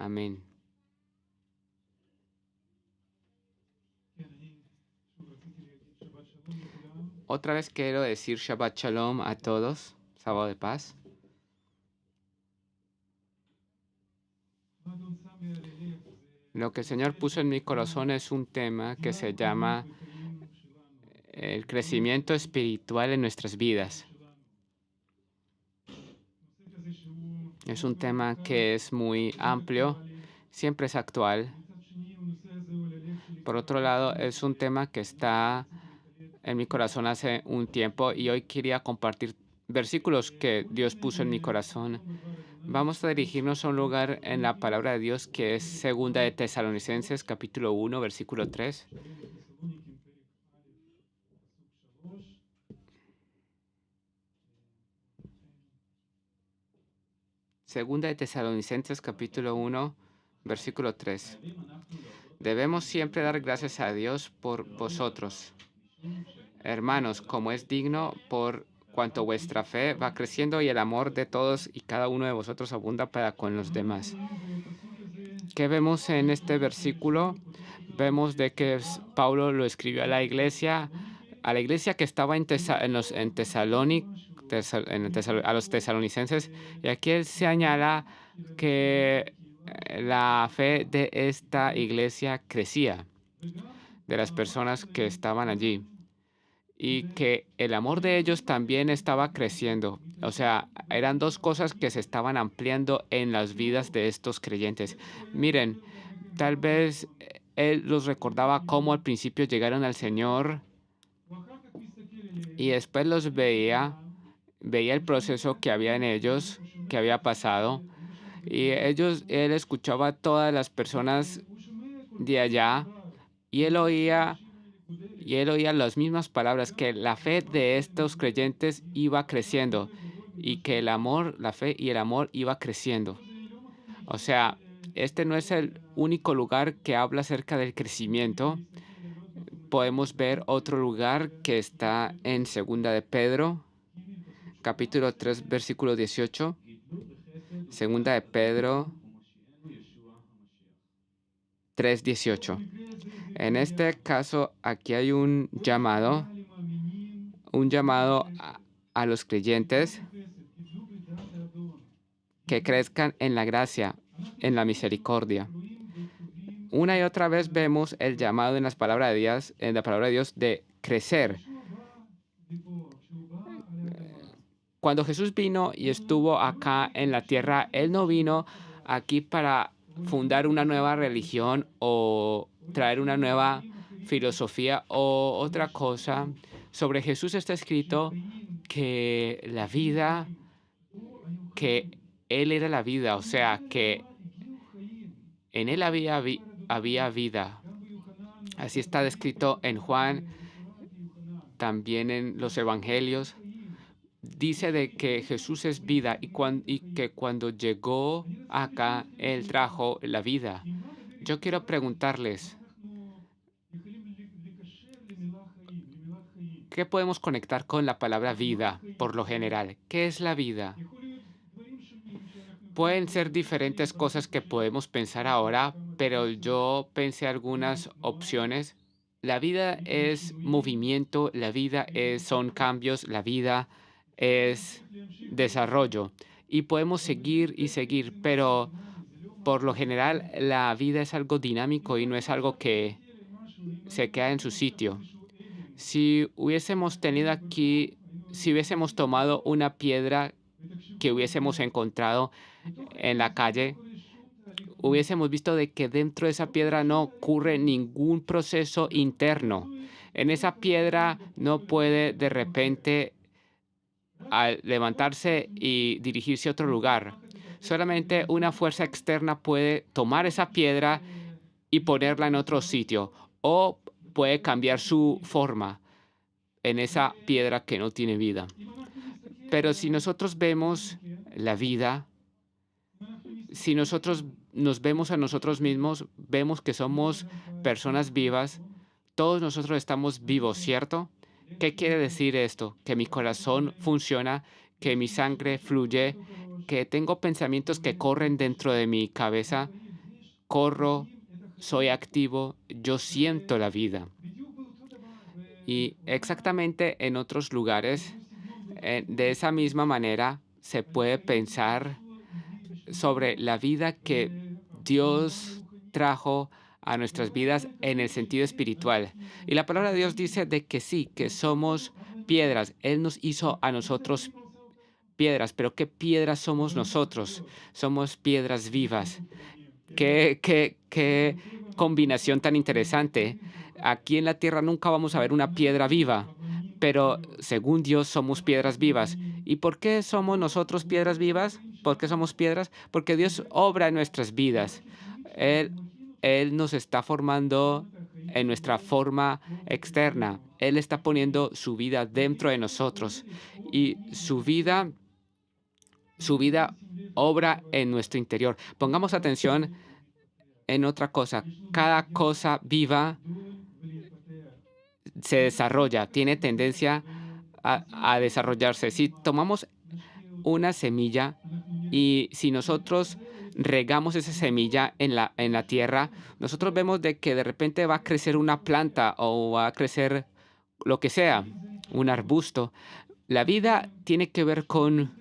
Amén. Otra vez quiero decir Shabbat Shalom a todos, sábado de paz. Lo que el Señor puso en mi corazón es un tema que se llama el crecimiento espiritual en nuestras vidas. Es un tema que es muy amplio, siempre es actual. Por otro lado, es un tema que está en mi corazón hace un tiempo y hoy quería compartir versículos que Dios puso en mi corazón. Vamos a dirigirnos a un lugar en la palabra de Dios que es Segunda de Tesalonicenses, capítulo 1, versículo 3. Segunda de Tesalonicenses, capítulo 1, versículo 3. Debemos siempre dar gracias a Dios por vosotros, hermanos, como es digno, por cuanto vuestra fe va creciendo y el amor de todos y cada uno de vosotros abunda para con los demás. ¿Qué vemos en este versículo? Vemos de que Pablo lo escribió a la iglesia que estaba en a los tesalonicenses, y aquí él señala que la fe de esta iglesia crecía, de las personas que estaban allí, y que el amor de ellos también estaba creciendo. O sea, eran dos cosas que se estaban ampliando en las vidas de estos creyentes. Miren, tal vez él los recordaba cómo al principio llegaron al Señor y después los veía el proceso que había en ellos, que había pasado, y él escuchaba a todas las personas de allá y él oía las mismas palabras, que la fe de estos creyentes iba creciendo y que el amor, la fe y el amor iba creciendo. O sea, este no es el único lugar que habla acerca del crecimiento. Podemos ver otro lugar que está en Segunda de Pedro, capítulo 3, versículo 18. Segunda de Pedro 3:18. En este caso, aquí hay un llamado a los creyentes que crezcan en la gracia, en la misericordia. Una y otra vez vemos el llamado en la palabra de Dios de crecer. Cuando Jesús vino y estuvo acá en la tierra, Él no vino aquí para fundar una nueva religión o traer una nueva filosofía o otra cosa. Sobre Jesús está escrito que la vida, que Él era la vida, o sea, que en Él había vida. Así está descrito en Juan, también en los evangelios. Dice de que Jesús es vida y que cuando llegó acá, Él trajo la vida. Yo quiero preguntarles, ¿qué podemos conectar con la palabra vida por lo general? ¿Qué es la vida? Pueden ser diferentes cosas que podemos pensar ahora, pero yo pensé algunas opciones. La vida es movimiento, son cambios, la vida es desarrollo. Y podemos seguir y seguir, pero por lo general la vida es algo dinámico y no es algo que se queda en su sitio. Si hubiésemos tenido aquí, si hubiésemos tomado una piedra que hubiésemos encontrado en la calle, hubiésemos visto de que dentro de esa piedra no ocurre ningún proceso interno. En esa piedra no puede de repente al levantarse y dirigirse a otro lugar. Solamente una fuerza externa puede tomar esa piedra y ponerla en otro sitio, o puede cambiar su forma en esa piedra que no tiene vida. Pero si nosotros vemos la vida, si nosotros nos vemos a nosotros mismos, vemos que somos personas vivas, todos nosotros estamos vivos, ¿cierto? ¿Qué quiere decir esto? Que mi corazón funciona, que mi sangre fluye, que tengo pensamientos que corren dentro de mi cabeza, corro, soy activo, yo siento la vida. Y exactamente en otros lugares, de esa misma manera, se puede pensar sobre la vida que Dios trajo a nuestras vidas en el sentido espiritual. Y la palabra de Dios dice de que sí, que somos piedras. Él nos hizo a nosotros piedras, pero ¿qué piedras somos nosotros? Somos piedras vivas. Qué combinación tan interesante. Aquí en la tierra nunca vamos a ver una piedra viva, pero según Dios somos piedras vivas. ¿Y por qué somos nosotros piedras vivas? ¿Por qué somos piedras? Porque Dios obra en nuestras vidas. Él, Él nos está formando en nuestra forma externa. Él está poniendo su vida dentro de nosotros y su vida obra en nuestro interior. Pongamos atención en otra cosa. Cada cosa viva se desarrolla, tiene tendencia a desarrollarse. Si tomamos una semilla y si nosotros regamos esa semilla en la tierra, nosotros vemos de que de repente va a crecer una planta o va a crecer lo que sea, un arbusto. La vida tiene que ver con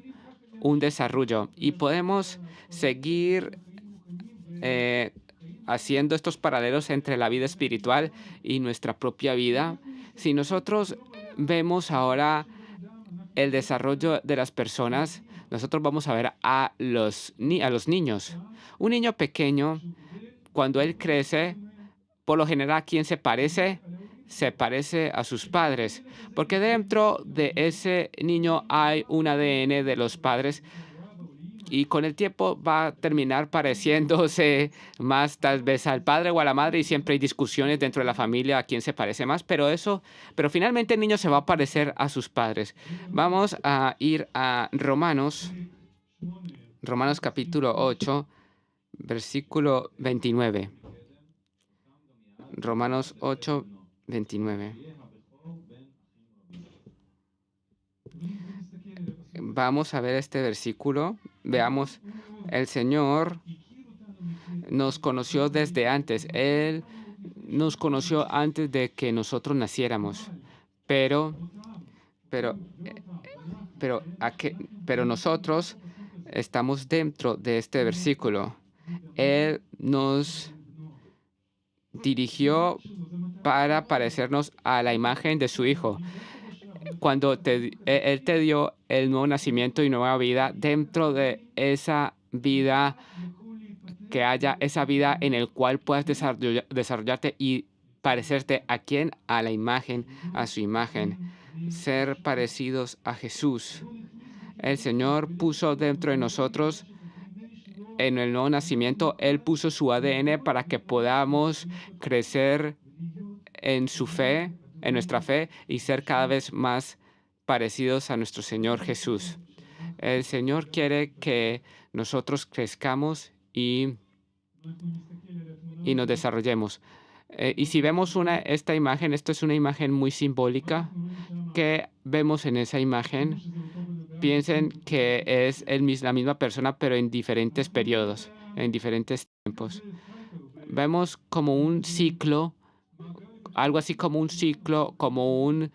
un desarrollo y podemos seguir eh, haciendo estos paralelos entre la vida espiritual y nuestra propia vida. Si nosotros vemos ahora el desarrollo de las personas, nosotros vamos a ver a a los niños. Un niño pequeño, cuando él crece, por lo general, ¿a quién se parece? Se parece a sus padres, porque dentro de ese niño hay un ADN de los padres y con el tiempo va a terminar pareciéndose más tal vez al padre o a la madre y siempre hay discusiones dentro de la familia a quién se parece más, pero finalmente el niño se va a parecer a sus padres. Vamos a ir a Romanos capítulo 8, versículo 29. Romanos 8, 29. Vamos a ver este versículo. Veamos, el Señor nos conoció desde antes. Él nos conoció antes de que nosotros naciéramos. Pero, pero, pero, pero nosotros estamos dentro de este versículo. Él nos dirigió para parecernos a la imagen de su Hijo. Cuando Él te dio el nuevo nacimiento y nueva vida, dentro de esa vida que haya esa vida en el cual puedas desarrollarte y parecerte a quién, a la imagen, a su imagen, ser parecidos a Jesús. El Señor puso dentro de nosotros, en el nuevo nacimiento, Él puso su ADN para que podamos crecer en su fe, en nuestra fe, y ser cada vez más parecidos a nuestro Señor Jesús. El Señor quiere que nosotros crezcamos y nos desarrollemos. Y si vemos esta imagen, esto es una imagen muy simbólica. ¿Qué vemos en esa imagen? Piensen que es la misma persona, pero en diferentes periodos, en diferentes tiempos. Vemos como un ciclo, algo así como un ciclo, como un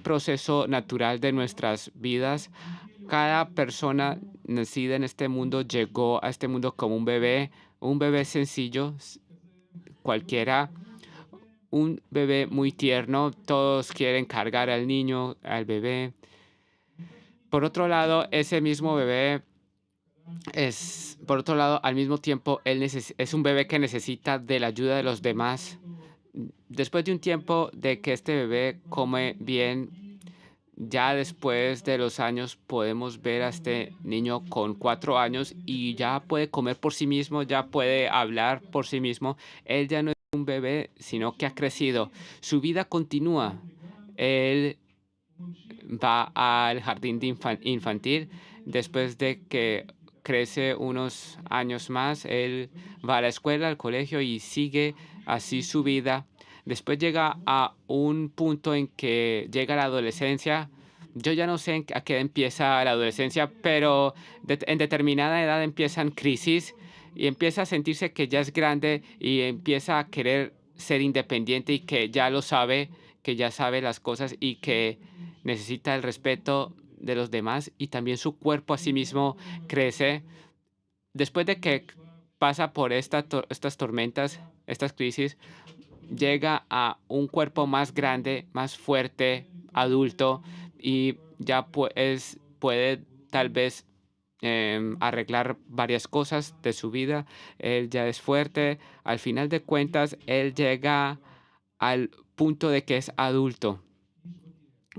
proceso natural de nuestras vidas. Cada persona nacida en este mundo llegó a este mundo como un bebé sencillo, cualquiera, un bebé muy tierno. Todos quieren cargar al niño, al bebé. Por otro lado, ese mismo bebé por otro lado, al mismo tiempo, es un bebé que necesita de la ayuda de los demás. Después de un tiempo de que este bebé come bien, ya después de los años podemos ver a este niño con 4 años y ya puede comer por sí mismo, ya puede hablar por sí mismo. Él ya no es un bebé, sino que ha crecido. Su vida continúa. Él va al jardín de infantil. Después de que crece unos años más, él va a la escuela, al colegio y sigue así su vida. Después llega a un punto en que llega la adolescencia. Yo ya no sé a qué edad empieza la adolescencia, pero en determinada edad empiezan crisis y empieza a sentirse que ya es grande y empieza a querer ser independiente y que ya lo sabe, que ya sabe las cosas y que necesita el respeto de los demás y también su cuerpo a sí mismo crece. Después de que pasa por estas tormentas, estas crisis, llega a un cuerpo más grande, más fuerte, adulto, y ya puede tal vez arreglar varias cosas de su vida. Él ya es fuerte. Al final de cuentas, él llega al punto de que es adulto,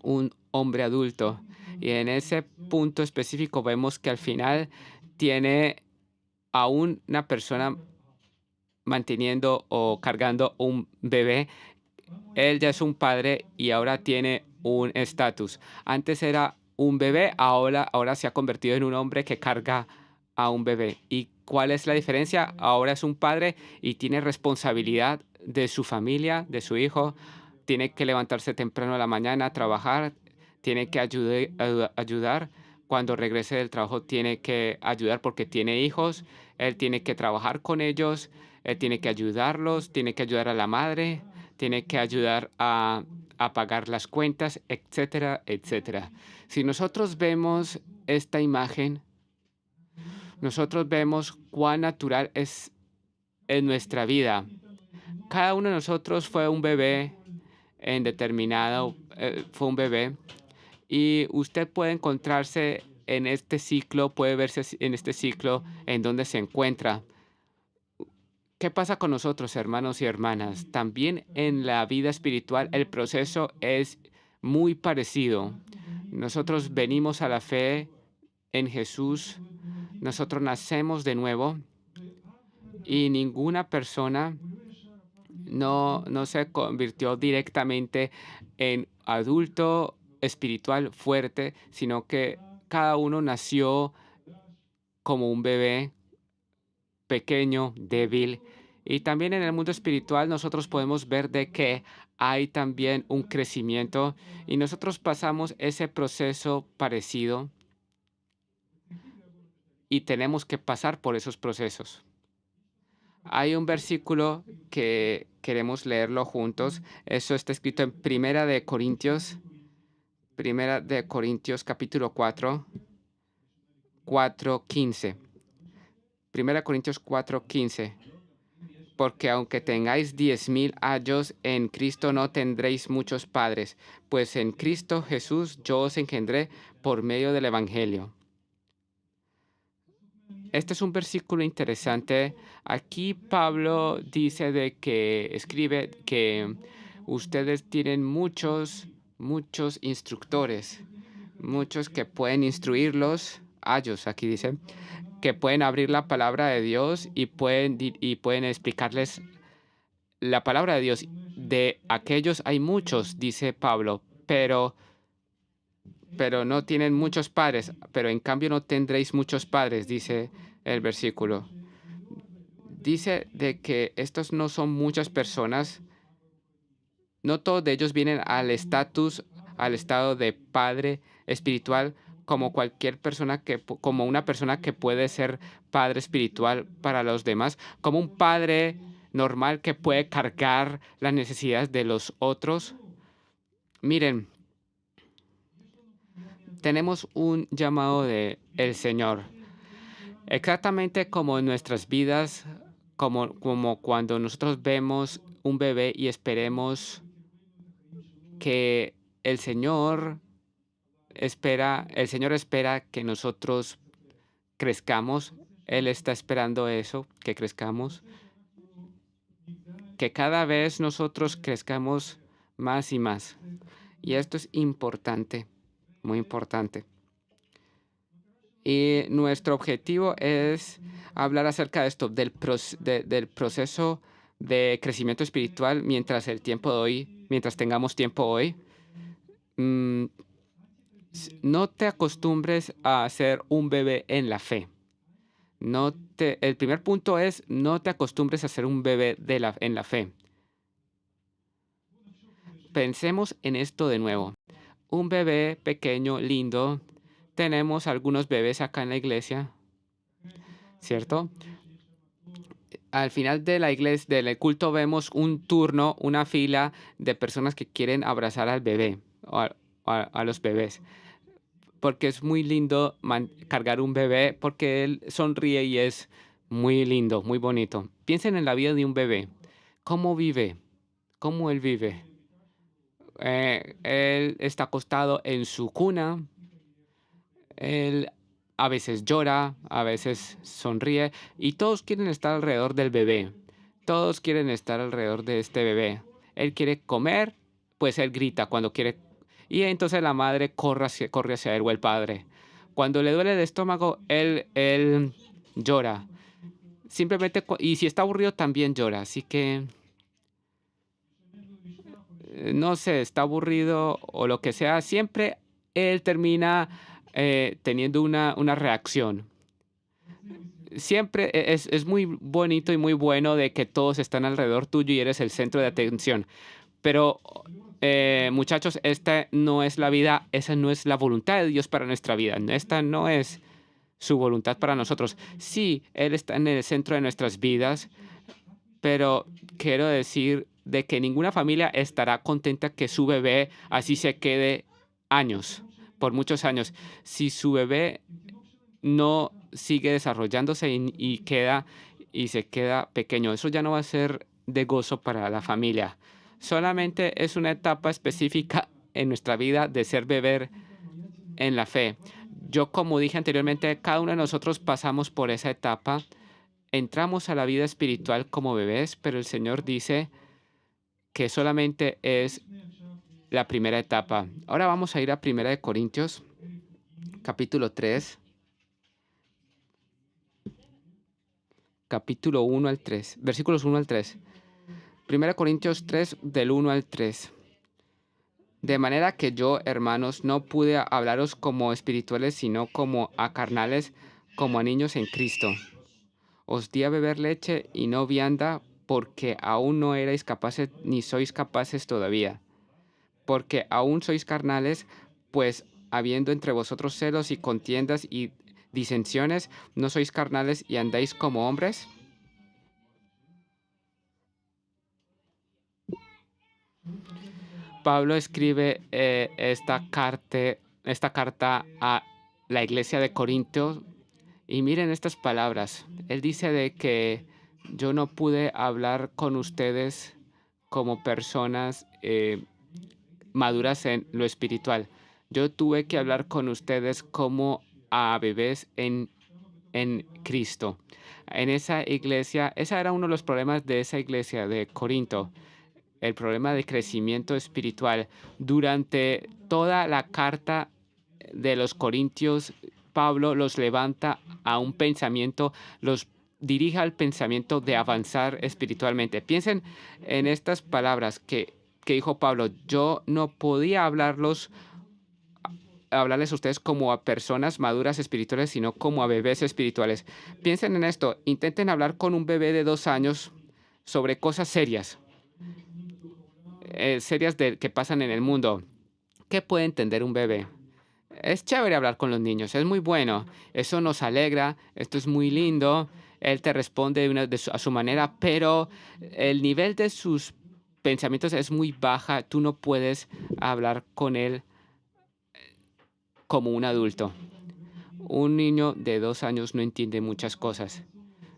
un hombre adulto. Y en ese punto específico vemos que al final tiene a una persona manteniendo o cargando un bebé. Él ya es un padre y ahora tiene un estatus. Antes era un bebé, ahora se ha convertido en un hombre que carga a un bebé. ¿Y cuál es la diferencia? Ahora es un padre y tiene responsabilidad de su familia, de su hijo. Tiene que levantarse temprano a la mañana a trabajar. Tiene que ayudar. Cuando regrese del trabajo tiene que ayudar porque tiene hijos. Él tiene que trabajar con ellos. Él tiene que ayudarlos. Tiene que ayudar a la madre, tiene que ayudar a pagar las cuentas, etcétera, etcétera. Si nosotros vemos esta imagen, nosotros vemos cuán natural es en nuestra vida. Cada uno de nosotros fue un bebé en determinado, fue un bebé y usted puede encontrarse en este ciclo, puede verse en este ciclo en donde se encuentra. ¿Qué pasa con nosotros, hermanos y hermanas? También en la vida espiritual el proceso es muy parecido. Nosotros venimos a la fe en Jesús, nosotros nacemos de nuevo y ninguna persona no se convirtió directamente en adulto espiritual fuerte, sino que cada uno nació como un bebé pequeño, débil. Y también en el mundo espiritual nosotros podemos ver de que hay también un crecimiento y nosotros pasamos ese proceso parecido y tenemos que pasar por esos procesos. Hay un versículo que queremos leerlo juntos. Eso está escrito en Primera de Corintios capítulo 4:15. Primera Corintios 4:15. Porque aunque tengáis 10.000 años, en Cristo no tendréis muchos padres, pues en Cristo Jesús yo os engendré por medio del Evangelio. Este es un versículo interesante. Aquí Pablo dice de que escribe que ustedes tienen muchos instructores, muchos que pueden instruirlos, ayos, aquí dice, que pueden abrir la palabra de Dios y pueden explicarles la palabra de Dios. De aquellos hay muchos, dice Pablo, pero no tienen muchos padres, pero en cambio no tendréis muchos padres, dice el versículo. Dice de que estos no son muchas personas, no todos de ellos vienen al estatus, al estado de padre espiritual, como cualquier persona como una persona que puede ser padre espiritual para los demás, como un padre normal que puede cargar las necesidades de los otros. Miren, tenemos un llamado de el Señor, exactamente como en nuestras vidas, como cuando nosotros vemos un bebé y esperemos que el Señor el Señor espera que nosotros crezcamos. Él está esperando eso, que crezcamos, que cada vez nosotros crezcamos más y más. Y esto es importante, muy importante. Y nuestro objetivo es hablar acerca de esto, del proceso de crecimiento espiritual mientras tengamos tiempo hoy. Mm, no te acostumbres a ser un bebé en la fe. El primer punto es no te acostumbres a ser un bebé en la fe. Pensemos en esto de nuevo. Un bebé pequeño, lindo. Tenemos algunos bebés acá en la iglesia, ¿cierto? Al final de la iglesia, del culto, vemos un turno, una fila de personas que quieren abrazar al bebé o a los bebés, porque es muy lindo cargar un bebé, porque él sonríe y es muy lindo, muy bonito. Piensen en la vida de un bebé. ¿Cómo vive? ¿Cómo él vive? Él está acostado en su cuna. Él a veces llora, a veces sonríe y todos quieren estar alrededor del bebé. Todos quieren estar alrededor de este bebé. Él quiere comer, pues él grita cuando quiere. Y entonces la madre corre hacia él o el padre. Cuando le duele el estómago, él llora. Simplemente, y si está aburrido, también llora. Así que, no sé, está aburrido o lo que sea, siempre él termina teniendo una reacción. Siempre es muy bonito y muy bueno de que todos están alrededor tuyo y eres el centro de atención. Pero, muchachos, esta no es la vida, esa no es la voluntad de Dios para nuestra vida. Esta no es su voluntad para nosotros. Sí, Él está en el centro de nuestras vidas, pero quiero decir de que ninguna familia estará contenta que su bebé así se quede años, por muchos años. Si su bebé no sigue desarrollándose y se queda pequeño. Eso ya no va a ser de gozo para la familia. Solamente es una etapa específica en nuestra vida de ser bebé en la fe. Yo, como dije anteriormente, cada uno de nosotros pasamos por esa etapa. Entramos a la vida espiritual como bebés, pero el Señor dice que solamente es la primera etapa. Ahora vamos a ir a Primera de Corintios, capítulo 3. Capítulo 1 al 3, versículos 1 al 3. Primera Corintios 3, del 1 al 3. De manera que yo, hermanos, no pude hablaros como espirituales, sino como a carnales, como a niños en Cristo. Os di a beber leche y no vianda, porque aún no erais capaces, ni sois capaces todavía. Porque aún sois carnales, pues habiendo entre vosotros celos y contiendas y disensiones, ¿no sois carnales y andáis como hombres? Pablo escribe esta carta a la iglesia de Corinto y miren estas palabras. Él dice de que yo no pude hablar con ustedes como personas maduras en lo espiritual. Yo tuve que hablar con ustedes como a bebés en Cristo. En esa iglesia, ese era uno de los problemas de esa iglesia de Corinto, el problema de crecimiento espiritual. Durante toda la carta de los Corintios, Pablo los levanta a un pensamiento, los dirige al pensamiento de avanzar espiritualmente. Piensen en estas palabras que dijo Pablo. Yo no podía hablarles a ustedes como a personas maduras espirituales, sino como a bebés espirituales. Piensen en esto. Intenten hablar con un bebé de 2 años sobre cosas serias, que pasan en el mundo. ¿Qué puede entender un bebé? Es chévere hablar con los niños, es muy bueno. Eso nos alegra, esto es muy lindo. Él te responde a su manera, pero el nivel de sus pensamientos es muy baja. Tú no puedes hablar con él como un adulto. Un niño de 2 años no entiende muchas cosas.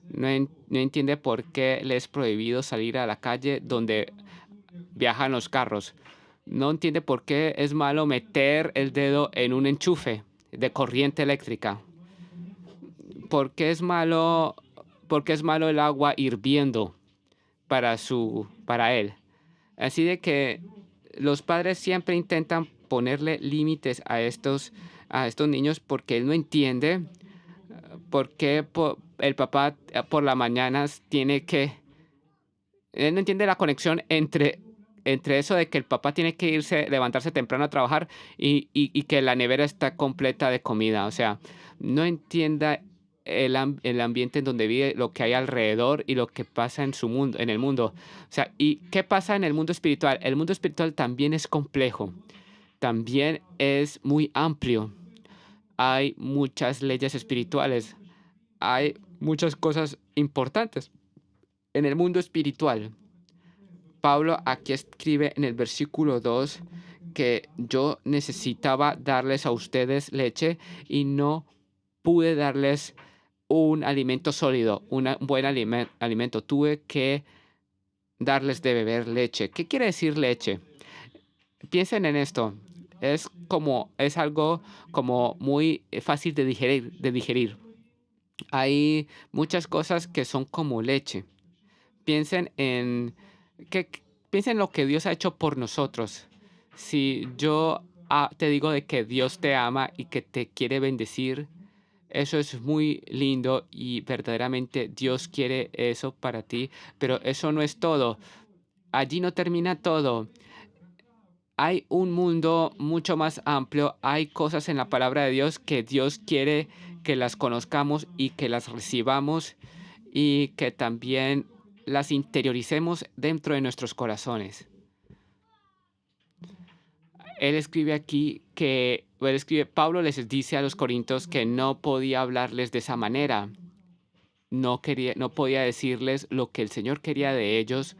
No entiende por qué le es prohibido salir a la calle donde viajan los carros. No entiende por qué es malo meter el dedo en un enchufe de corriente eléctrica. ¿Por qué es malo, por qué es malo el agua hirviendo para él? Así de que los padres siempre intentan ponerle límites a estos niños porque él no entiende por qué el papá por las mañanas él no entiende la conexión entre eso de que el papá tiene que levantarse temprano a trabajar y que la nevera está completa de comida. O sea, no entienda el ambiente en donde vive, lo que hay alrededor y lo que pasa en su mundo, en el mundo. O sea, ¿y qué pasa en el mundo espiritual? El mundo espiritual también es complejo, también es muy amplio. Hay muchas leyes espirituales, hay muchas cosas importantes En el mundo espiritual, Pablo aquí escribe en el versículo 2 que yo necesitaba darles a ustedes leche y no pude darles un alimento sólido, un buen alimento. Tuve que darles de beber leche. ¿Qué quiere decir leche? Piensen en esto. Es algo como muy fácil de digerir. Hay muchas cosas que son como leche. Piensen en que piensen en lo que Dios ha hecho por nosotros. Si yo te digo de que Dios te ama y que te quiere bendecir, eso es muy lindo y verdaderamente Dios quiere eso para ti, pero eso no es todo. Allí no termina todo. Hay un mundo mucho más amplio, hay cosas en la palabra de Dios que Dios quiere que las conozcamos y que las recibamos y que también las interioricemos dentro de nuestros corazones. Pablo les dice a los corintios que no podía hablarles de esa manera, no podía decirles lo que el Señor quería de ellos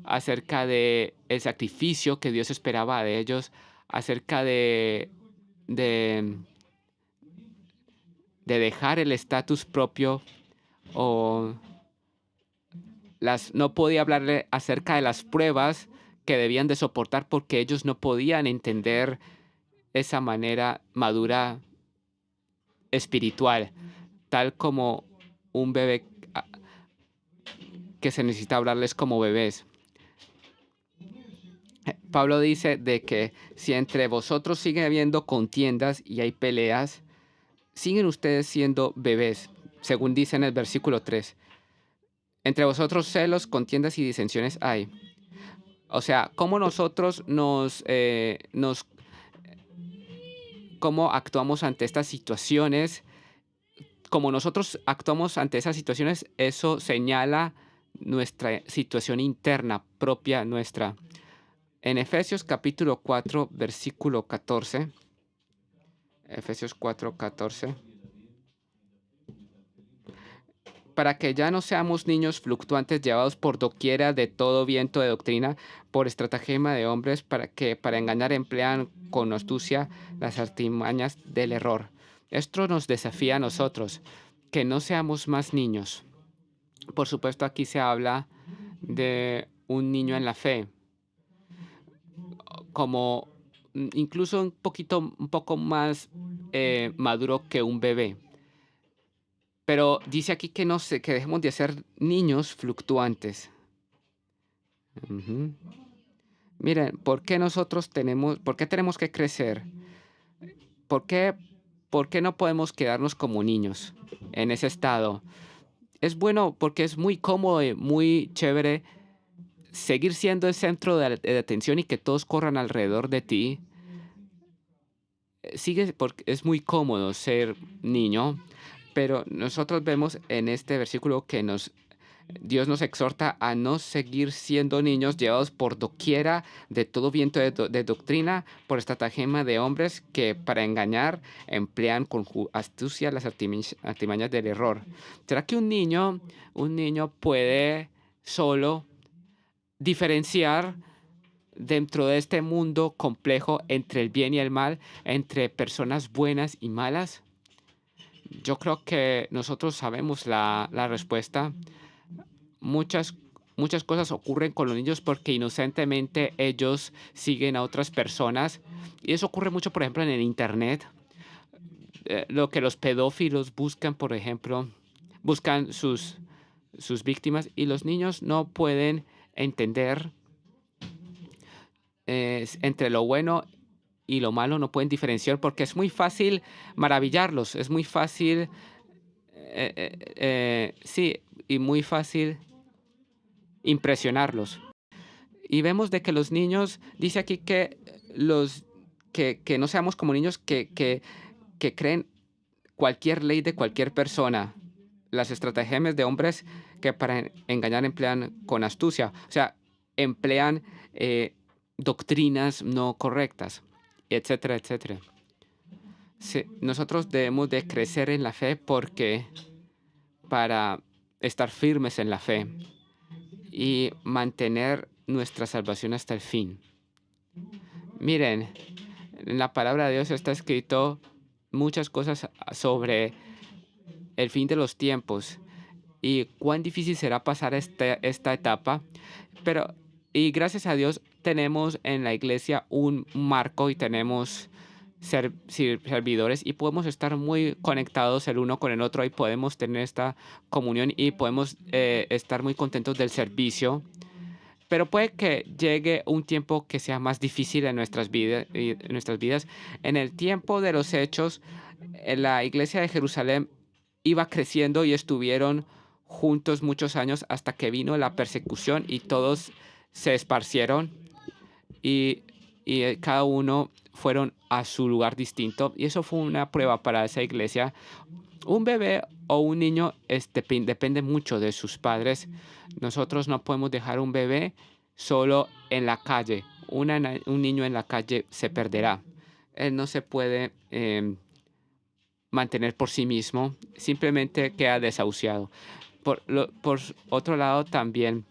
acerca de el sacrificio que Dios esperaba de ellos, acerca de, de dejar el estatus propio o no podía hablarle acerca de las pruebas que debían de soportar porque ellos no podían entender esa manera madura espiritual, tal como un bebé que se necesita hablarles como bebés. Pablo dice de que si entre vosotros sigue habiendo contiendas y hay peleas, siguen ustedes siendo bebés, según dice en el versículo 3. Entre vosotros celos, contiendas y disensiones hay. O sea, cómo actuamos ante estas situaciones, como nosotros actuamos ante esas situaciones, eso señala nuestra situación interna propia nuestra. En Efesios capítulo 4, versículo 14. Efesios 4, 14. Para que ya no seamos niños fluctuantes llevados por doquiera de todo viento de doctrina, por estratagema de hombres, para engañar emplean con astucia las artimañas del error. Esto nos desafía a nosotros, que no seamos más niños. Por supuesto, aquí se habla de un niño en la fe, como incluso un poco más maduro que un bebé. Pero dice aquí que dejemos de ser niños fluctuantes. Ujú. Miren, por qué tenemos que crecer? ¿Por qué, por qué no podemos quedarnos como niños en ese estado? Es bueno porque es muy cómodo y muy chévere seguir siendo el centro de atención y que todos corran alrededor de ti. Sigue porque es muy cómodo ser niño, pero nosotros vemos en este versículo que Dios nos exhorta a no seguir siendo niños llevados por doquiera de todo viento de doctrina, por estratagema de hombres que para engañar emplean con astucia las artimañas del error. ¿Será que un niño puede solo diferenciar dentro de este mundo complejo entre el bien y el mal, entre personas buenas y malas? Yo creo que nosotros sabemos la respuesta. Muchas, muchas cosas ocurren con los niños porque inocentemente ellos siguen a otras personas. Y eso ocurre mucho, por ejemplo, en el Internet. Lo que los pedófilos buscan, por ejemplo, buscan sus víctimas y los niños no pueden entender entre lo bueno y lo malo, no pueden diferenciar porque es muy fácil maravillarlos, es muy fácil, sí, y muy fácil impresionarlos. Y vemos de que los niños, dice aquí que que no seamos como niños que creen cualquier ley de cualquier persona, las estratagemas de hombres que para engañar emplean con astucia, o sea, emplean doctrinas no correctas, etcétera, etcétera. Sí, nosotros debemos de crecer en la fe porque para estar firmes en la fe. y mantener nuestra salvación hasta el fin. Miren, en la palabra de Dios está escrito muchas cosas sobre el fin de los tiempos y cuán difícil será pasar esta etapa. Pero, y gracias a Dios, tenemos en la iglesia un marco y tenemos servidores y podemos estar muy conectados el uno con el otro y podemos tener esta comunión y podemos estar muy contentos del servicio. Pero puede que llegue un tiempo que sea más difícil en nuestras vidas. En el tiempo de los hechos, la iglesia de Jerusalén iba creciendo y estuvieron juntos muchos años hasta que vino la persecución y todos se esparcieron y, y cada uno fueron a su lugar distinto. Y eso fue una prueba para esa iglesia. Un bebé o un niño depende mucho de sus padres. Nosotros no podemos dejar un bebé solo en la calle. Un niño en la calle se perderá. Él no se puede mantener por sí mismo, simplemente queda desahuciado. Por otro lado, también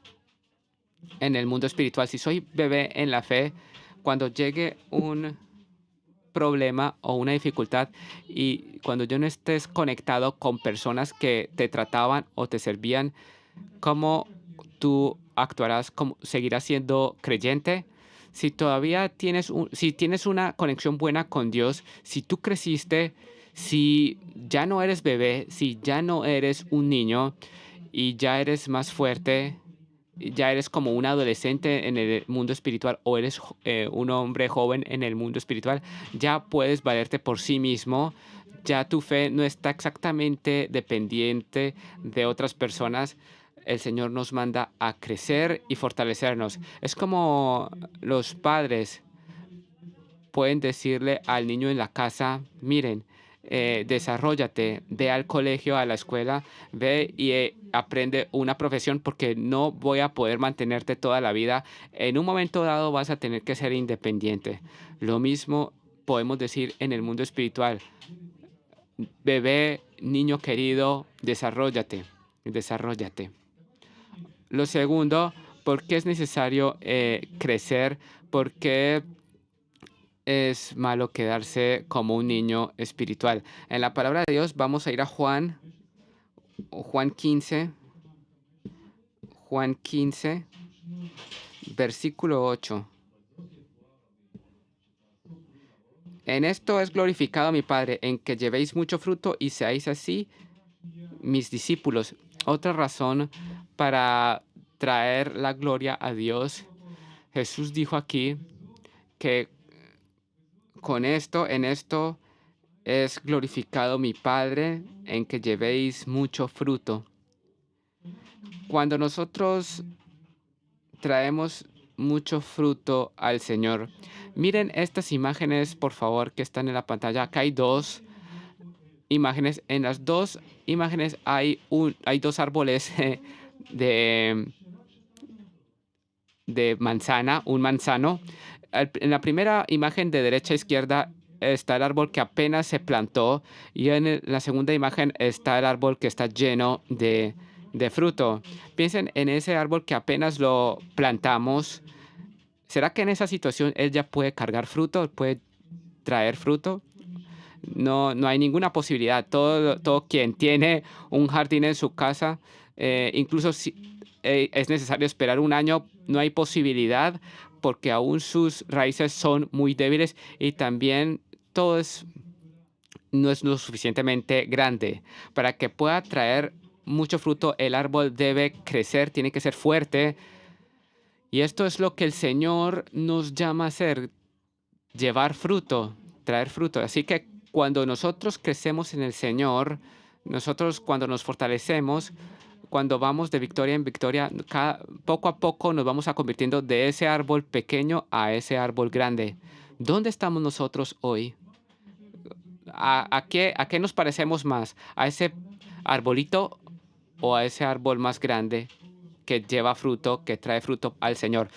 en el mundo espiritual, si soy bebé en la fe, cuando llegue un problema o una dificultad y cuando yo no estés conectado con personas que te trataban o te servían, ¿cómo tú actuarás? ¿Cómo seguirás siendo creyente? Si todavía si tienes una conexión buena con Dios, si tú creciste, si ya no eres bebé, si ya no eres un niño y ya eres más fuerte, ya eres como un adolescente en el mundo espiritual o eres un hombre joven en el mundo espiritual, ya puedes valerte por sí mismo, ya tu fe no está exactamente dependiente de otras personas. El Señor nos manda a crecer y fortalecernos. Es como los padres pueden decirle al niño en la casa, miren, desarróllate, ve al colegio, a la escuela, ve y aprende una profesión porque no voy a poder mantenerte toda la vida. En un momento dado vas a tener que ser independiente. Lo mismo podemos decir en el mundo espiritual. Bebé, niño querido, desarróllate, desarróllate. Lo segundo, ¿por qué es necesario crecer? Porque es malo quedarse como un niño espiritual. En la palabra de Dios vamos a ir a Juan 15, Juan 15, versículo 8. En esto es glorificado mi Padre, en que llevéis mucho fruto y seáis así mis discípulos. Otra razón para traer la gloria a Dios. Jesús dijo aquí que en esto es glorificado mi Padre, en que llevéis mucho fruto. Cuando nosotros traemos mucho fruto al Señor, miren estas imágenes, por favor, que están en la pantalla. Acá hay dos imágenes. En las dos imágenes hay dos árboles de, de manzana, un manzano. En la primera imagen de derecha a izquierda está el árbol que apenas se plantó y en la segunda imagen está el árbol que está lleno de fruto. Piensen en ese árbol que apenas lo plantamos. ¿Será que en esa situación él ya puede cargar fruto, puede traer fruto? No, no hay ninguna posibilidad. Todo quien tiene un jardín en su casa, incluso si es necesario esperar un año, no hay posibilidad porque aún sus raíces son muy débiles y también todo no es lo suficientemente grande. Para que pueda traer mucho fruto, el árbol debe crecer, tiene que ser fuerte. Y esto es lo que el Señor nos llama a hacer, llevar fruto, traer fruto. Así que cuando nosotros crecemos en el Señor, nosotros cuando nos fortalecemos, cuando vamos de victoria en victoria, poco a poco nos vamos a convirtiendo de ese árbol pequeño a ese árbol grande. ¿Dónde estamos nosotros hoy? ¿A qué nos parecemos más? ¿A ese arbolito o a ese árbol más grande que lleva fruto, que trae fruto al Señor?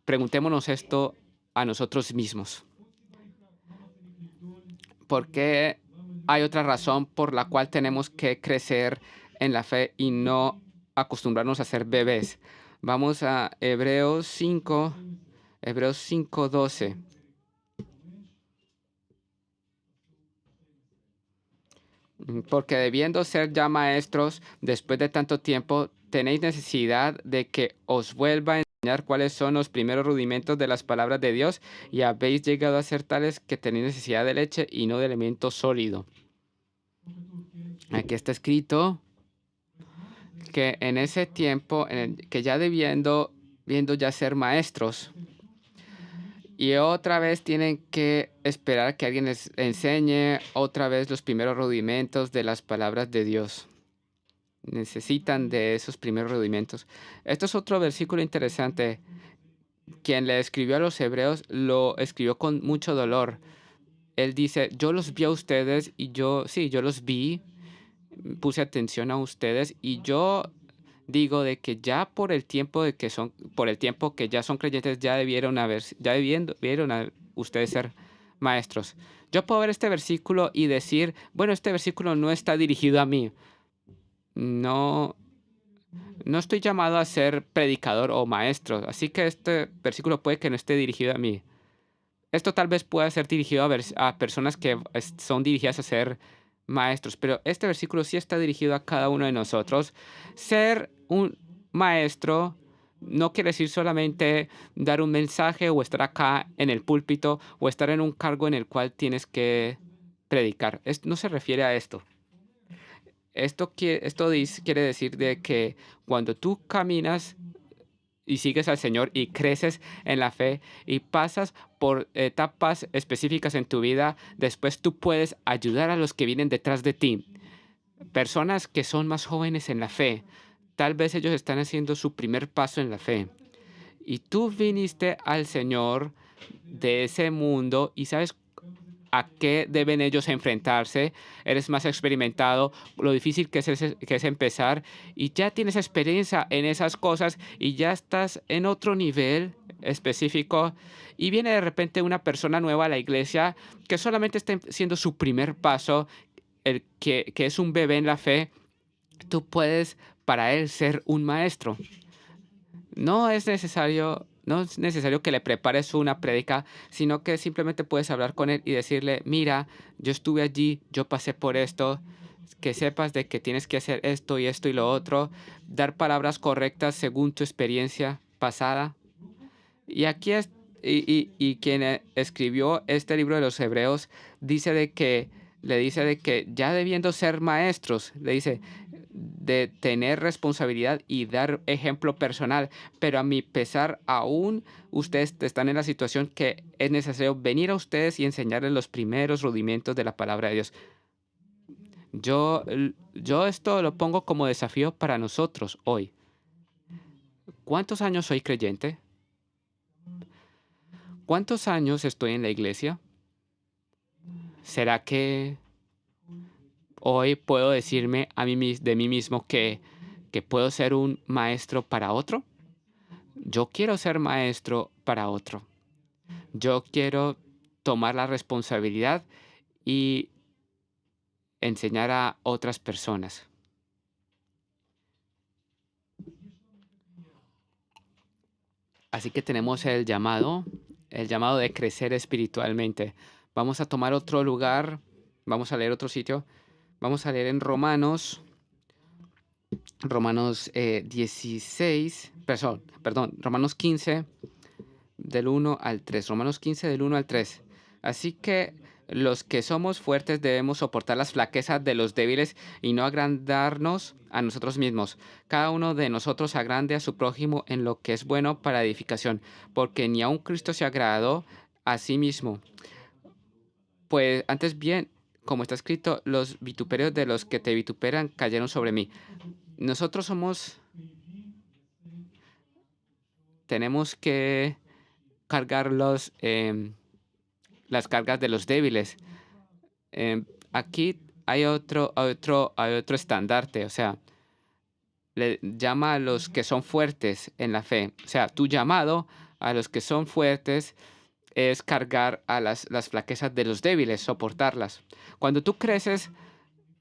Preguntémonos esto a nosotros mismos. Porque hay otra razón por la cual tenemos que crecer en la fe y no acostumbrarnos a ser bebés. Vamos a Hebreos 5, Hebreos 5:12. Porque debiendo ser ya maestros, después de tanto tiempo, tenéis necesidad de que os vuelva a enseñar cuáles son los primeros rudimentos de las palabras de Dios, y habéis llegado a ser tales que tenéis necesidad de leche y no de alimento sólido. Aquí está escrito que en ese tiempo, que ya viendo ya ser maestros, y otra vez tienen que esperar que alguien les enseñe otra vez los primeros rudimentos de las palabras de Dios. Necesitan de esos primeros rudimentos. Esto es otro versículo interesante. Quien le escribió a los hebreos lo escribió con mucho dolor. Él dice, yo los vi a ustedes y yo los vi, puse atención a ustedes y yo digo de que ya por el tiempo que ya son creyentes, debieron ustedes ser maestros. Yo puedo ver este versículo y decir, bueno, este versículo no está dirigido a mí. No, no estoy llamado a ser predicador o maestro, así que este versículo puede que no esté dirigido a mí. Esto tal vez pueda ser dirigido a personas que son dirigidas a ser maestros, pero este versículo sí está dirigido a cada uno de nosotros. Ser un maestro no quiere decir solamente dar un mensaje o estar acá en el púlpito o estar en un cargo en el cual tienes que predicar. No se refiere a esto. Quiere decir de que cuando tú caminas y sigues al Señor y creces en la fe y pasas por etapas específicas en tu vida, después tú puedes ayudar a los que vienen detrás de ti, personas que son más jóvenes en la fe. Tal vez ellos están haciendo su primer paso en la fe. Y tú viniste al Señor de ese mundo y sabes a qué deben ellos enfrentarse. Eres más experimentado, lo difícil que es empezar y ya tienes experiencia en esas cosas y ya estás en otro nivel específico y viene de repente una persona nueva a la iglesia que solamente está haciendo su primer paso, que es un bebé en la fe. Tú puedes para él ser un maestro. No es necesario que le prepares una prédica, sino que simplemente puedes hablar con él y decirle, mira, yo estuve allí, yo pasé por esto, que sepas de que tienes que hacer esto y lo otro, dar palabras correctas según tu experiencia pasada. Y aquí es, y quien escribió este libro de los Hebreos le dice de que ya debiendo ser maestros, le dice de tener responsabilidad y dar ejemplo personal, pero a mi pesar aún ustedes están en la situación que es necesario venir a ustedes y enseñarles los primeros rudimentos de la palabra de Dios. Yo esto lo pongo como desafío para nosotros hoy. ¿Cuántos años soy creyente? ¿Cuántos años estoy en la iglesia? ¿Será que hoy puedo decirme de mí mismo que puedo ser un maestro para otro? Yo quiero ser maestro para otro. Yo quiero tomar la responsabilidad y enseñar a otras personas. Así que tenemos el llamado de crecer espiritualmente. Vamos a tomar otro lugar, vamos a leer otro sitio. Vamos a leer en Romanos 16, perdón, Romanos 15 del 1 al 3. Romanos 15 del 1 al 3. Así que los que somos fuertes debemos soportar las flaquezas de los débiles y no agrandarnos a nosotros mismos. Cada uno de nosotros agrande a su prójimo en lo que es bueno para edificación, porque ni aun Cristo se agradó a sí mismo. Pues antes bien, como está escrito, los vituperios de los que te vituperan cayeron sobre mí. Nosotros tenemos que cargar las cargas de los débiles. Aquí hay otro estandarte, o sea, le llama a los que son fuertes en la fe. O sea, tu llamado a los que son fuertes es cargar a las flaquezas de los débiles, soportarlas. Cuando tú creces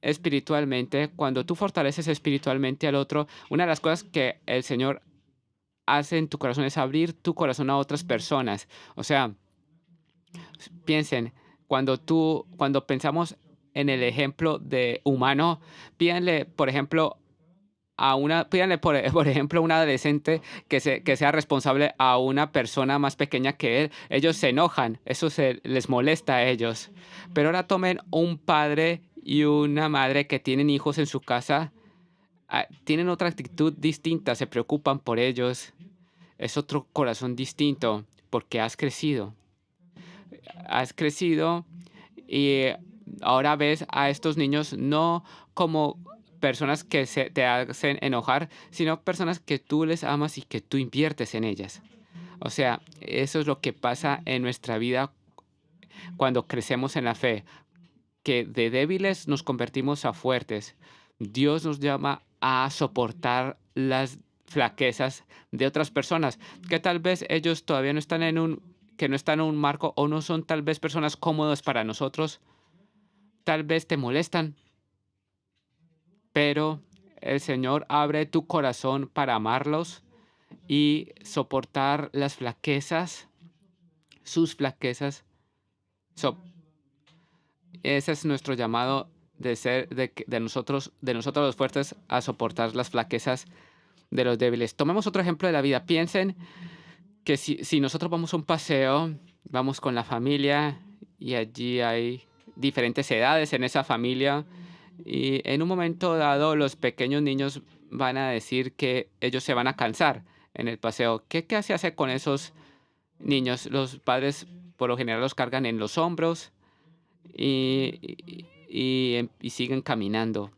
espiritualmente, cuando tú fortaleces espiritualmente al otro, una de las cosas que el Señor hace en tu corazón es abrir tu corazón a otras personas. O sea, piensen, cuando pensamos en el ejemplo de humano, pídanle, por ejemplo, pídanle, por ejemplo, a un adolescente que sea responsable a una persona más pequeña que él. Ellos se enojan, eso les molesta a ellos. Pero ahora tomen un padre y una madre que tienen hijos en su casa, tienen otra actitud distinta, se preocupan por ellos. Es otro corazón distinto porque has crecido y ahora ves a estos niños no como personas que te hacen enojar, sino personas que tú les amas y que tú inviertes en ellas. O sea, eso es lo que pasa en nuestra vida cuando crecemos en la fe, que de débiles nos convertimos a fuertes. Dios nos llama a soportar las flaquezas de otras personas, que tal vez ellos todavía no están que no están en un marco o no son tal vez personas cómodas para nosotros, tal vez te molestan, pero el Señor abre tu corazón para amarlos y soportar las flaquezas, sus flaquezas. So- Ese es nuestro llamado de ser de nosotros los fuertes a soportar las flaquezas de los débiles. Tomemos otro ejemplo de la vida. Piensen que si nosotros vamos a un paseo, vamos con la familia y allí hay diferentes edades en esa familia y en un momento dado los pequeños niños van a decir que ellos se van a cansar en el paseo. ¿Qué se hace con esos niños? Los padres por lo general los cargan en los hombros y siguen caminando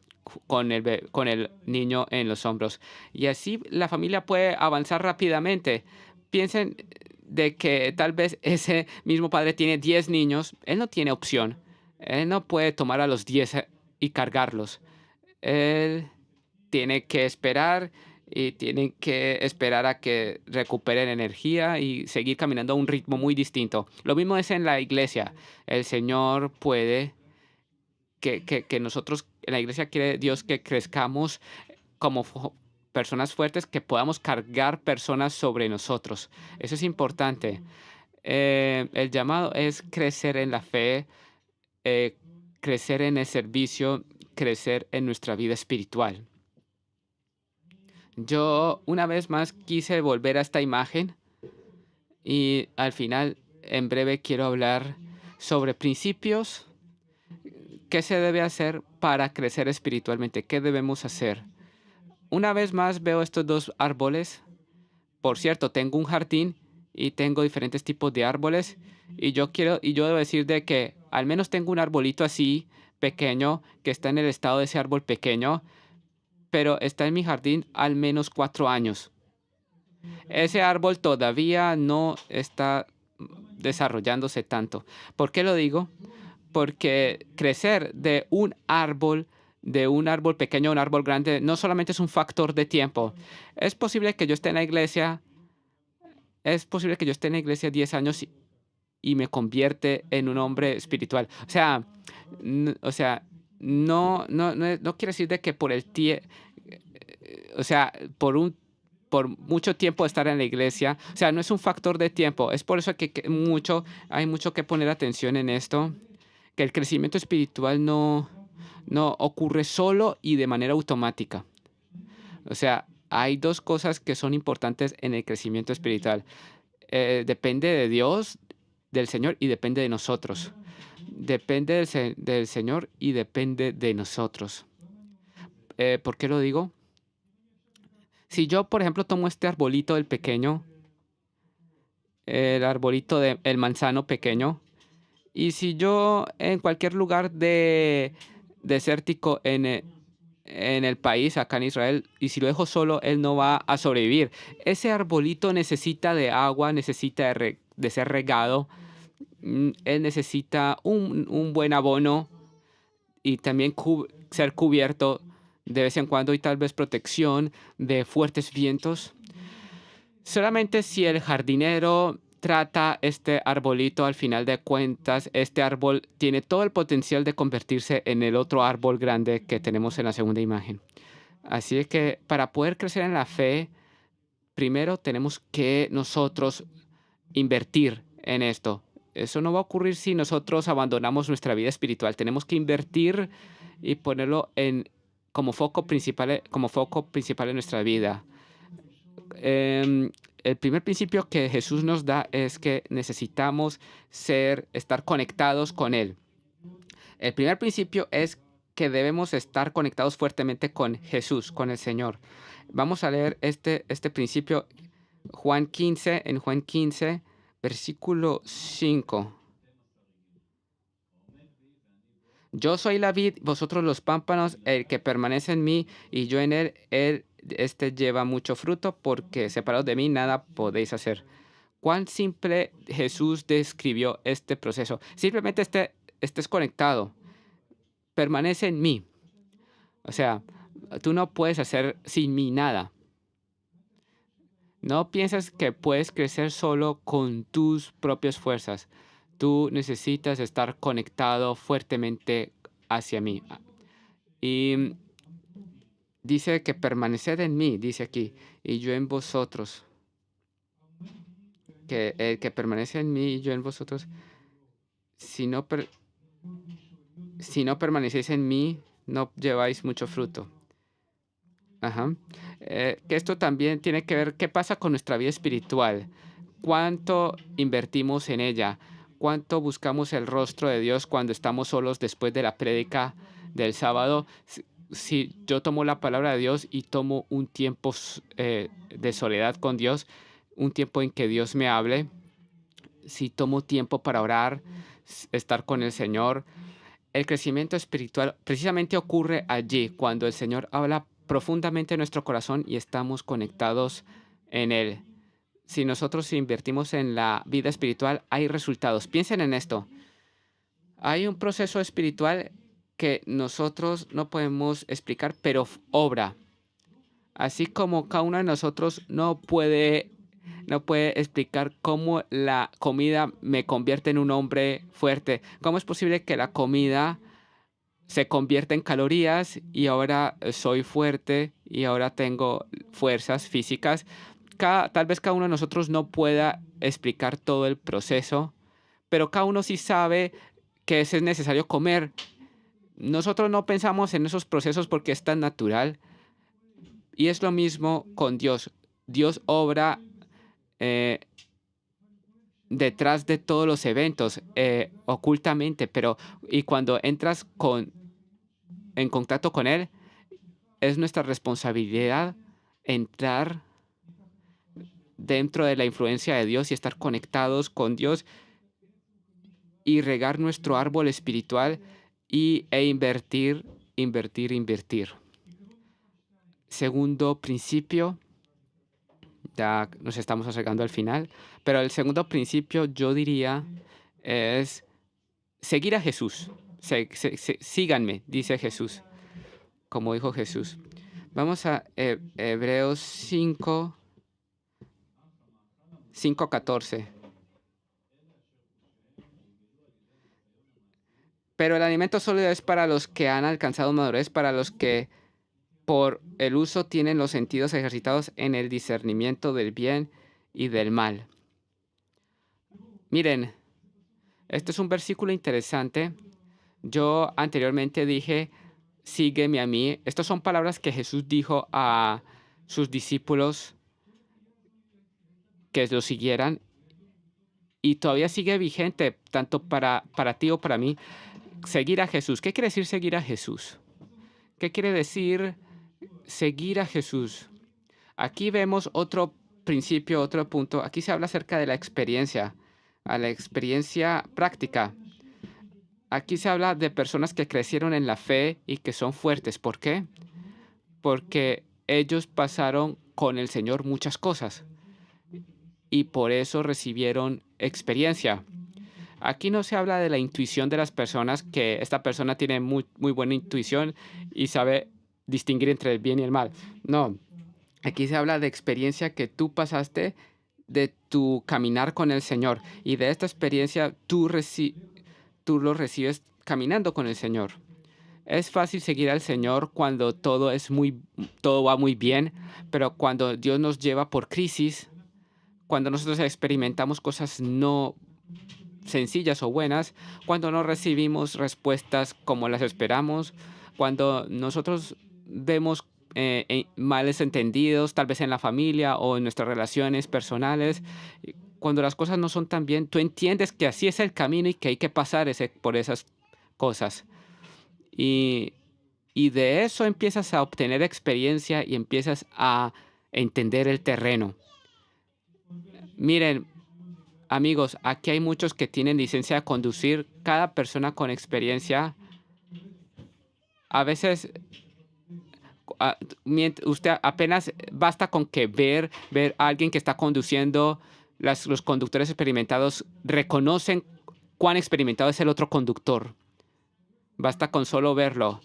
con el niño en los hombros. Y así la familia puede avanzar rápidamente. Piensen de que tal vez ese mismo padre tiene 10 niños, él no tiene opción. Él no puede tomar a los 10 y cargarlos. Él tiene que esperar y tienen que esperar a que recuperen energía y seguir caminando a un ritmo muy distinto. Lo mismo es en la iglesia. El Señor puede que nosotros, en la iglesia quiere Dios que crezcamos como personas fuertes, que podamos cargar personas sobre nosotros. Eso es importante. El llamado es crecer en la fe, eh, crecer en el servicio, crecer en nuestra vida espiritual. Yo una vez más quise volver a esta imagen y al final, en breve, quiero hablar sobre principios. ¿Qué se debe hacer para crecer espiritualmente? ¿Qué debemos hacer? Una vez más veo estos dos árboles. Por cierto, tengo un jardín y tengo diferentes tipos de árboles y yo debo decir de que al menos tengo un arbolito así pequeño que está en el estado de ese árbol pequeño, pero está en mi jardín al menos 4 años. Ese árbol todavía no está desarrollándose tanto. ¿Por qué lo digo? Porque crecer de un árbol pequeño a un árbol grande, no solamente es un factor de tiempo. Es posible que yo esté en la iglesia, es posible que yo esté en la iglesia 10 años y me convierte en un hombre espiritual. O sea, no quiere decir de que por el tiempo, o sea, por mucho tiempo estar en la iglesia, o sea, no es un factor de tiempo. Es por eso hay mucho que poner atención en esto, que el crecimiento espiritual no ocurre solo y de manera automática. O sea, hay dos cosas que son importantes en el crecimiento espiritual. Depende de Dios, del Señor y depende de nosotros. Depende del Señor y depende de nosotros. ¿Por qué lo digo? Si yo, por ejemplo, tomo este arbolito del pequeño, el arbolito del manzano pequeño, y si yo en cualquier lugar desértico en el país, acá en Israel, y si lo dejo solo, él no va a sobrevivir. Ese arbolito necesita de agua, necesita de ser regado, él necesita un buen abono y también ser cubierto de vez en cuando y tal vez protección de fuertes vientos. Solamente si el jardinero trata este arbolito, al final de cuentas, este árbol tiene todo el potencial de convertirse en el otro árbol grande que tenemos en la segunda imagen. Así es que para poder crecer en la fe, primero tenemos que nosotros invertir en esto. Eso no va a ocurrir si nosotros abandonamos nuestra vida espiritual. Tenemos que invertir y ponerlo como foco principal en nuestra vida. El primer principio que Jesús nos da es que necesitamos estar conectados con Él. El primer principio es que debemos estar conectados fuertemente con Jesús, con el Señor. Vamos a leer este principio en Juan 15, versículo 5. Yo soy la vid, vosotros los pámpanos, el que permanece en mí y yo en él, él lleva mucho fruto, porque separados de mí nada podéis hacer. Cuán simple Jesús describió este proceso. Simplemente estés conectado, permanece en mí. O sea, tú no puedes hacer sin mí nada. No piensas que puedes crecer solo con tus propias fuerzas. Tú necesitas estar conectado fuertemente hacia mí. Y dice que permaneced en mí, dice aquí, y yo en vosotros. Que el que permanece en mí y yo en vosotros, si no, si no permanecéis en mí, no lleváis mucho fruto. Ajá. Que esto también tiene que ver qué pasa con nuestra vida espiritual. ¿Cuánto invertimos en ella? ¿Cuánto buscamos el rostro de Dios cuando estamos solos después de la prédica del sábado? Si yo tomo la palabra de Dios y tomo un tiempo de soledad con Dios, un tiempo en que Dios me hable, si tomo tiempo para orar, estar con el Señor, el crecimiento espiritual precisamente ocurre allí, cuando el Señor habla profundamente en nuestro corazón y estamos conectados en Él. Si nosotros invertimos en la vida espiritual, hay resultados. Piensen en esto. Hay un proceso espiritual que nosotros no podemos explicar, pero obra. Así como cada uno de nosotros no puede explicar cómo la comida me convierte en un hombre fuerte. ¿Cómo es posible que la comida se convierta en calorías y ahora soy fuerte y ahora tengo fuerzas físicas? Tal vez cada uno de nosotros no pueda explicar todo el proceso, pero cada uno sí sabe que es necesario comer. Nosotros no pensamos en esos procesos porque es tan natural. Y es lo mismo con Dios. Dios obra eh, detrás de todos los eventos, ocultamente, y cuando entras en contacto con Él, es nuestra responsabilidad entrar dentro de la influencia de Dios y estar conectados con Dios y regar nuestro árbol espiritual invertir. Segundo principio, ya nos estamos acercando al final, pero el segundo principio yo diría es seguir a Jesús. Síganme, dice Jesús, como dijo Jesús. Vamos a Hebreos 5:14. Pero el alimento sólido es para los que han alcanzado madurez, para los que por el uso tienen los sentidos ejercitados en el discernimiento del bien y del mal. Miren, este es un versículo interesante. Yo anteriormente dije, sígueme a mí. Estas son palabras que Jesús dijo a sus discípulos que lo siguieran y todavía sigue vigente, tanto para ti o para mí. Seguir a Jesús. ¿Qué quiere decir seguir a Jesús? ¿Qué quiere decir seguir a Jesús? Aquí vemos otro principio, otro punto. Aquí se habla acerca de la experiencia, a la experiencia práctica. Aquí se habla de personas que crecieron en la fe y que son fuertes. ¿Por qué? Porque ellos pasaron con el Señor muchas cosas y por eso recibieron experiencia. Aquí no se habla de la intuición de las personas, que esta persona tiene muy, muy buena intuición y sabe distinguir entre el bien y el mal. No, aquí se habla de experiencia que tú pasaste de tu caminar con el Señor y de esta experiencia tú lo recibes caminando con el Señor. Es fácil seguir al Señor cuando todo va muy bien, pero cuando Dios nos lleva por crisis, cuando nosotros experimentamos cosas no sencillas o buenas, cuando no recibimos respuestas como las esperamos, cuando nosotros vemos males entendidos, tal vez en la familia o en nuestras relaciones personales, cuando las cosas no son tan bien, tú entiendes que así es el camino y que hay que pasar por esas cosas. Y, y de eso empiezas a obtener experiencia y empiezas a entender el terreno. Miren, amigos, aquí hay muchos que tienen licencia de conducir. Cada persona con experiencia, a veces, usted apenas basta con que ver a alguien que está conduciendo, los conductores experimentados reconocen cuán experimentado es el otro conductor. Basta con solo verlo.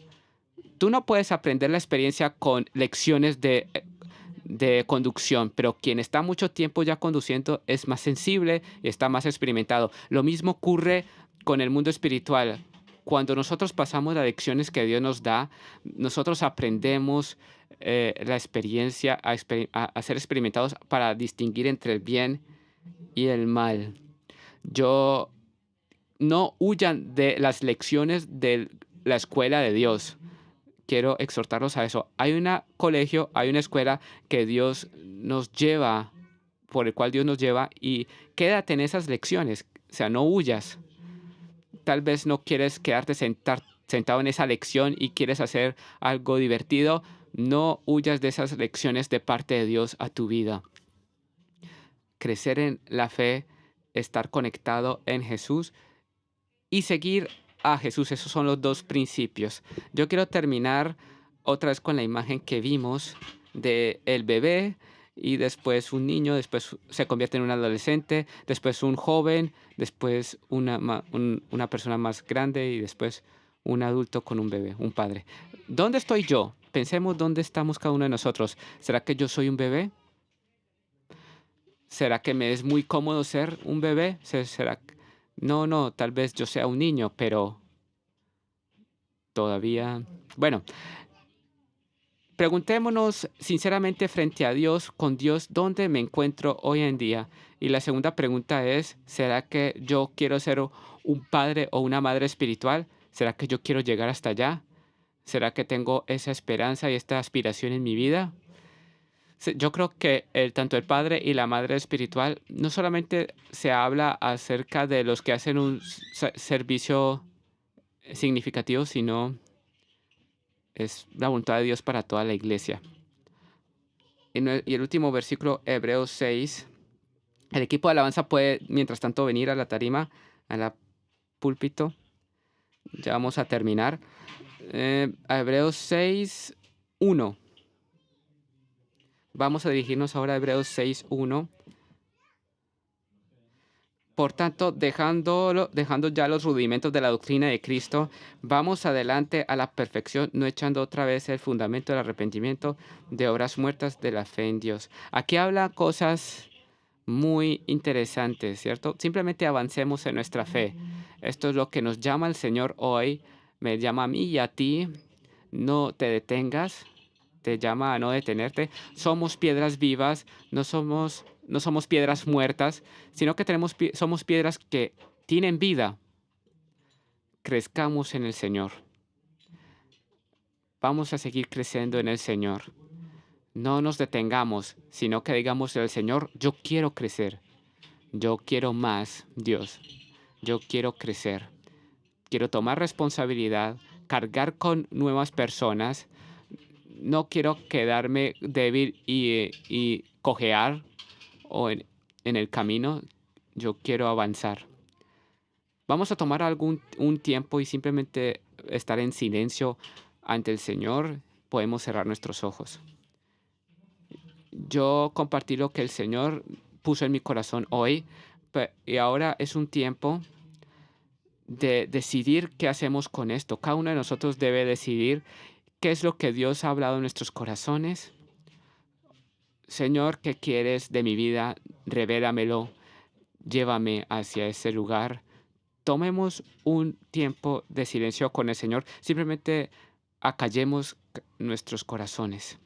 Tú no puedes aprender la experiencia con lecciones de conducción, pero quien está mucho tiempo ya conduciendo es más sensible y está más experimentado. Lo mismo ocurre con el mundo espiritual. Cuando nosotros pasamos las lecciones que Dios nos da, nosotros aprendemos la experiencia a ser experimentados para distinguir entre el bien y el mal. Yo no huyan de las lecciones de la escuela de Dios. Quiero exhortarlos a eso. Hay un colegio, hay una escuela que Dios nos lleva, por el cual Dios nos lleva, y quédate en esas lecciones. O sea, no huyas. Tal vez no quieres quedarte sentado en esa lección y quieres hacer algo divertido. No huyas de esas lecciones de parte de Dios a tu vida. Crecer en la fe, estar conectado en Jesús y seguir a Jesús. Esos son los dos principios. Yo quiero terminar otra vez con la imagen que vimos de el bebé y después un niño, después se convierte en un adolescente, después un joven, después una persona más grande y después un adulto con un bebé, un padre. ¿Dónde estoy yo? Pensemos dónde estamos cada uno de nosotros. ¿Será que yo soy un bebé? ¿Será que me es muy cómodo ser un bebé? ¿Será? No, no, tal vez yo sea un niño, pero todavía. Bueno, preguntémonos sinceramente frente a Dios, con Dios, ¿dónde me encuentro hoy en día? Y la segunda pregunta es, ¿será que yo quiero ser un padre o una madre espiritual? ¿Será que yo quiero llegar hasta allá? ¿Será que tengo esa esperanza y esta aspiración en mi vida? Yo creo que tanto el padre y la madre espiritual no solamente se habla acerca de los que hacen un servicio significativo, sino es la voluntad de Dios para toda la iglesia. Y el último versículo, Hebreos 6. El equipo de alabanza puede, mientras tanto, venir a la tarima, a la púlpito. Ya vamos a terminar. A Hebreos 6, 1. Vamos a dirigirnos ahora a Hebreos 6, 1. Por tanto, dejando ya los rudimentos de la doctrina de Cristo, vamos adelante a la perfección, no echando otra vez el fundamento del arrepentimiento de obras muertas de la fe en Dios. Aquí habla cosas muy interesantes, ¿cierto? Simplemente avancemos en nuestra fe. Esto es lo que nos llama el Señor hoy, me llama a mí y a ti. No te detengas, te llama a no detenerte. Somos piedras vivas, no somos piedras muertas, sino que somos piedras que tienen vida. Crezcamos en el Señor. Vamos a seguir creciendo en el Señor. No nos detengamos, sino que digamos al Señor, yo quiero crecer. Yo quiero más, Dios. Yo quiero crecer. Quiero tomar responsabilidad, cargar con nuevas personas. No quiero quedarme débil y cojear en el camino. Yo quiero avanzar. Vamos a tomar un tiempo y simplemente estar en silencio ante el Señor. Podemos cerrar nuestros ojos. Yo compartí lo que el Señor puso en mi corazón hoy y ahora es un tiempo de decidir qué hacemos con esto. Cada uno de nosotros debe decidir qué es lo que Dios ha hablado en nuestros corazones. Señor, ¿qué quieres de mi vida? Revélamelo. Llévame hacia ese lugar. tomemos un tiempo de silencio con el Señor. Simplemente acallemos nuestros corazones.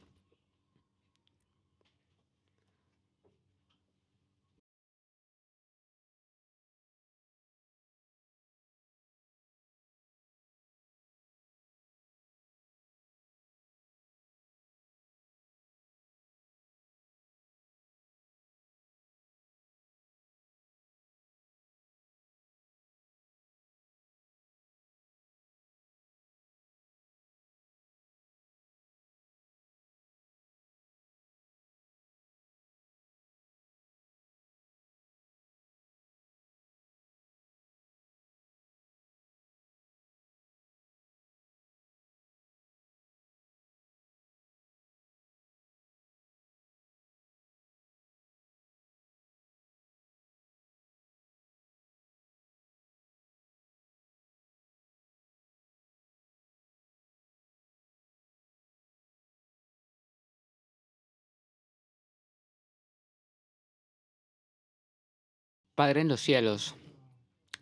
Padre en los cielos,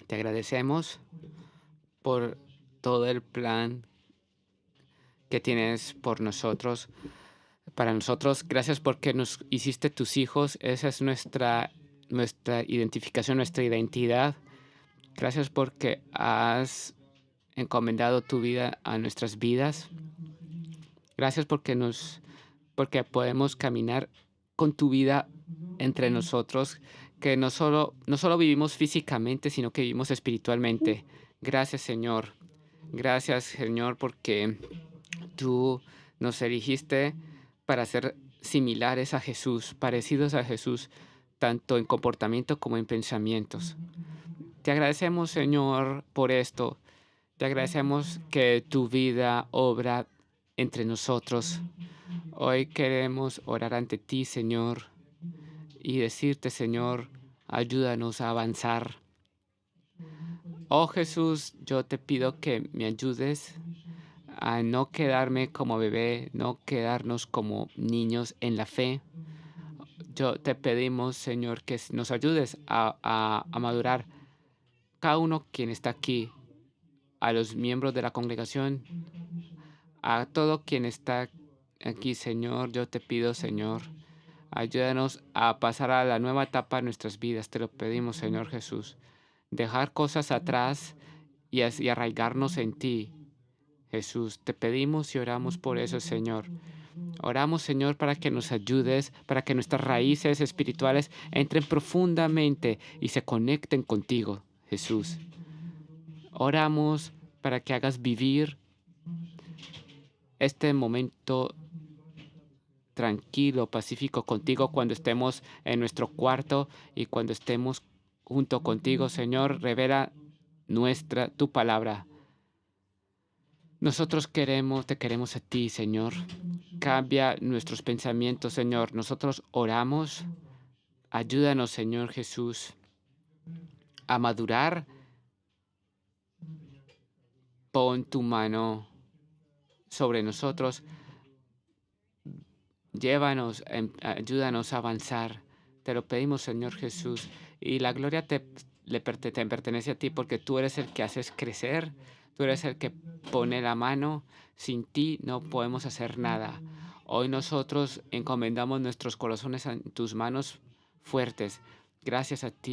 te agradecemos por todo el plan que tienes por nosotros, para nosotros. Gracias porque nos hiciste tus hijos. Esa es nuestra identificación, nuestra identidad. Gracias porque has encomendado tu vida a nuestras vidas. Gracias porque podemos caminar con tu vida entre nosotros, que no solo vivimos físicamente, sino que vivimos espiritualmente. Gracias, Señor. Gracias, Señor, porque tú nos elegiste para ser similares a Jesús, parecidos a Jesús, tanto en comportamiento como en pensamientos. Te agradecemos, Señor, por esto. Te agradecemos que tu vida obra entre nosotros. Hoy queremos orar ante ti, Señor, y decirte, Señor, ayúdanos a avanzar. Oh Jesús, yo te pido que me ayudes a no quedarme como bebé, no quedarnos como niños en la fe. Yo te pedimos, Señor, que nos ayudes a madurar. Cada uno quien está aquí, a los miembros de la congregación, a todo quien está aquí, Señor, yo te pido, Señor, ayúdanos a pasar a la nueva etapa de nuestras vidas. Te lo pedimos, Señor Jesús. Dejar cosas atrás y así arraigarnos en ti, Jesús. Te pedimos y oramos por eso, Señor. Oramos, Señor, para que nos ayudes, para que nuestras raíces espirituales entren profundamente y se conecten contigo, Jesús. Oramos para que hagas vivir este momento tranquilo, pacífico contigo cuando estemos en nuestro cuarto y cuando estemos junto contigo, Señor. Revela tu palabra. Nosotros te queremos a ti, Señor. Cambia nuestros pensamientos, Señor. Nosotros oramos. Ayúdanos, Señor Jesús, a madurar. Pon tu mano sobre nosotros. Llévanos, ayúdanos a avanzar. Te lo pedimos, Señor Jesús. Y la gloria te pertenece a ti porque tú eres el que haces crecer. Tú eres el que pone la mano. Sin ti no podemos hacer nada. Hoy nosotros encomendamos nuestros corazones en tus manos fuertes. Gracias a ti.